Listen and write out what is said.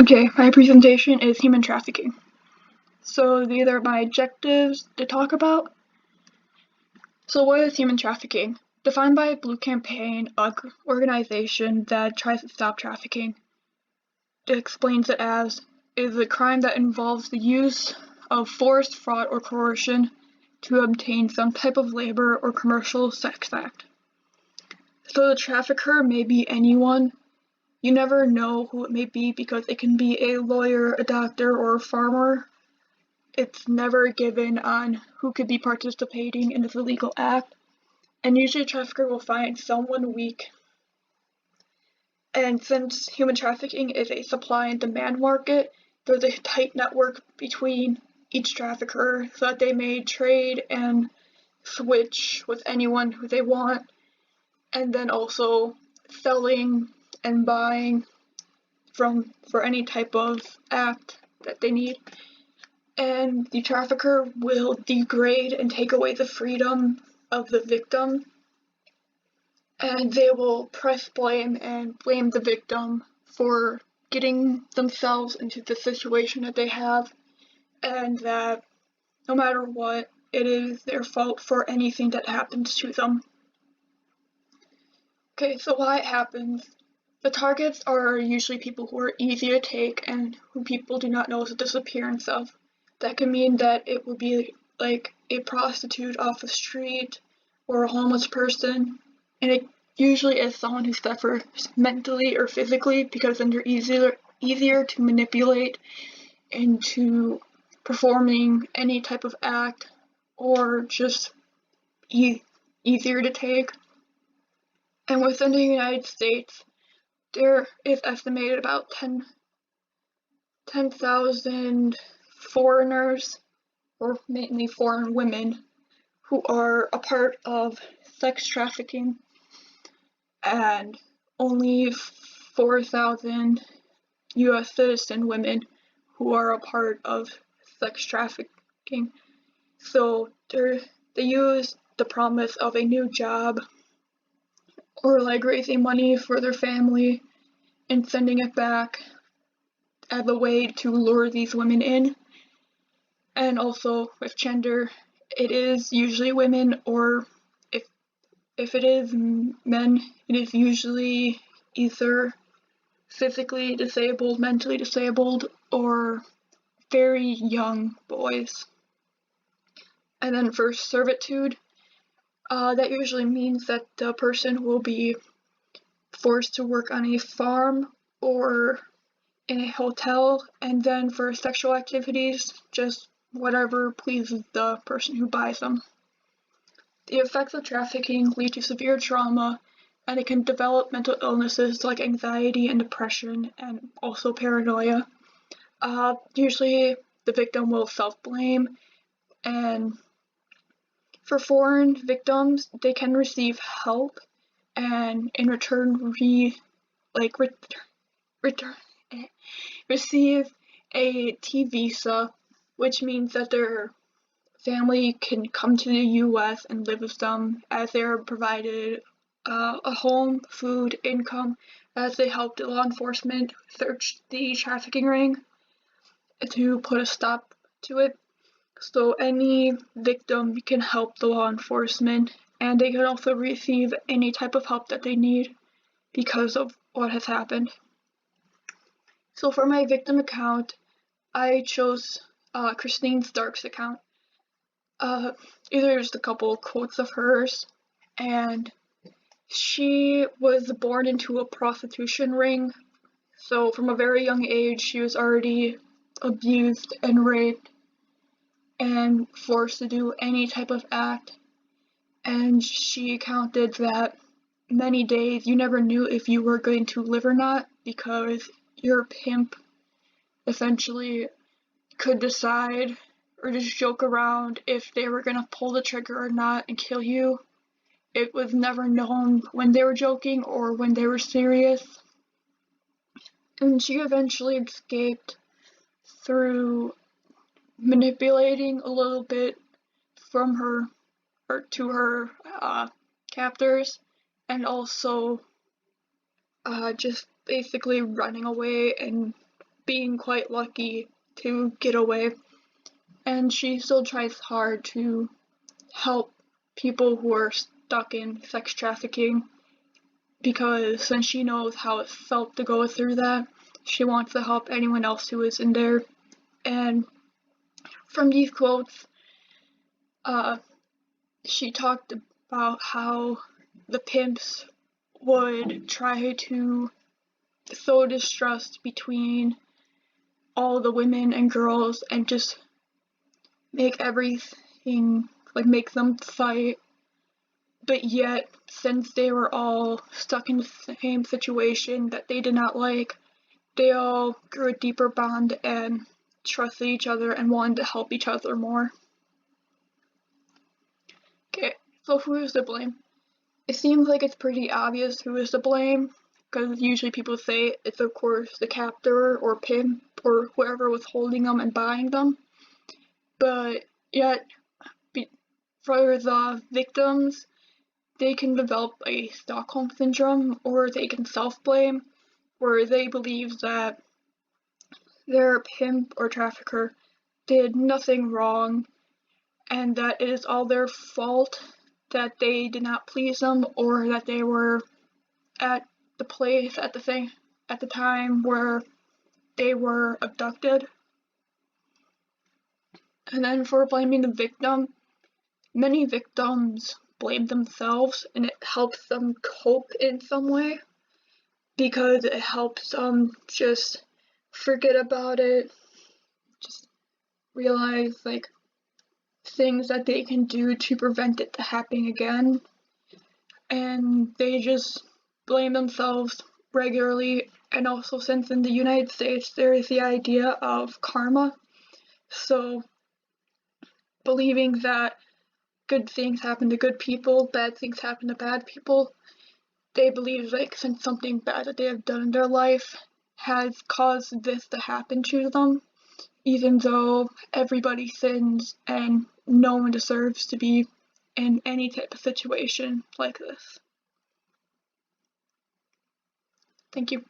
Okay, my presentation is human trafficking. So these are my objectives to talk about. So what is human trafficking? Defined by Blue Campaign, an organization that tries to stop trafficking. It explains it as is a crime that involves the use of force, fraud, or coercion to obtain some type of labor or commercial sex act. So the trafficker may be anyone. You never know who it may be because it can be a lawyer, a doctor, or a farmer. It's never given on who could be participating in this illegal act, and usually a trafficker will find someone weak. And since human trafficking is a supply and demand market, there's a tight network between each trafficker so that they may trade and switch with anyone who they want, and then also selling and buying for any type of act that they need. And the trafficker will degrade and take away the freedom of the victim, and they will press blame and blame the victim for getting themselves into the situation that they have, and that no matter what, it is their fault for anything that happens to them. Okay, so why it happens. The targets are usually people who are easy to take and who people do not know the disappearance of. That can mean that it will be like a prostitute off the street or a homeless person, and it usually is someone who suffers mentally or physically because then they're easier to manipulate into performing any type of act or just easier to take. And within the United States, there is estimated about 10,000 foreigners, or mainly foreign women, who are a part of sex trafficking, and only 4,000 US citizen women who are a part of sex trafficking. So they use the promise of a new job or like raising money for their family and sending it back as a way to lure these women in. And also with gender, it is usually women, or if it is men, it is usually either physically disabled, mentally disabled, or very young boys. And then for servitude, that usually means that the person will be forced to work on a farm or in a hotel, and then for sexual activities, just whatever pleases the person who buys them. The effects of trafficking lead to severe trauma, and it can develop mental illnesses like anxiety and depression, and also paranoia. Usually, the victim will self-blame, and for foreign victims, they can receive help, and in return, receive a T visa, which means that their family can come to the US and live with them as they are provided a home, food, income, as they help the law enforcement search the trafficking ring to put a stop to it. So any victim can help the law enforcement, and they can also receive any type of help that they need because of what has happened. So for my victim account, I chose Christine Stark's account. There's a couple of quotes of hers, and she was born into a prostitution ring, so from a very young age she was already abused and raped and forced to do any type of act, and she counted that many days you never knew if you were going to live or not because your pimp essentially could decide or just joke around if they were gonna pull the trigger or not and kill you. It was never known when they were joking or when they were serious. And she eventually escaped through manipulating a little bit from her or to her captors, and also just basically running away and being quite lucky to get away, and she still tries hard to help people who are stuck in sex trafficking, because since she knows how it felt to go through that, she wants to help anyone else who is in there. And from these quotes, she talked about how the pimps would try to sow distrust between all the women and girls and just make everything, like, make them fight. But yet, since they were all stuck in the same situation that they did not like, they all grew a deeper bond and trusted each other and wanted to help each other more. Okay, so who is to blame? It seems like it's pretty obvious who is to blame, because usually people say it's, of course, the captor or pimp or whoever was holding them and buying them. But yet, for the victims, they can develop a Stockholm syndrome, or they can self-blame, where they believe that their pimp or trafficker did nothing wrong and that it is all their fault that they did not please them, or that they were at the place at the time where they were abducted. And then for blaming the victim, many victims blame themselves, and it helps them cope in some way, because it helps them just forget about it, just realize, like, things that they can do to prevent it to happening again. And they just blame themselves regularly. And also, since in the United States there is the idea of karma, so believing that good things happen to good people, bad things happen to bad people, they believe, like, since something bad that they have done in their life has caused this to happen to them, even though everybody sins and no one deserves to be in any type of situation like this. Thank you.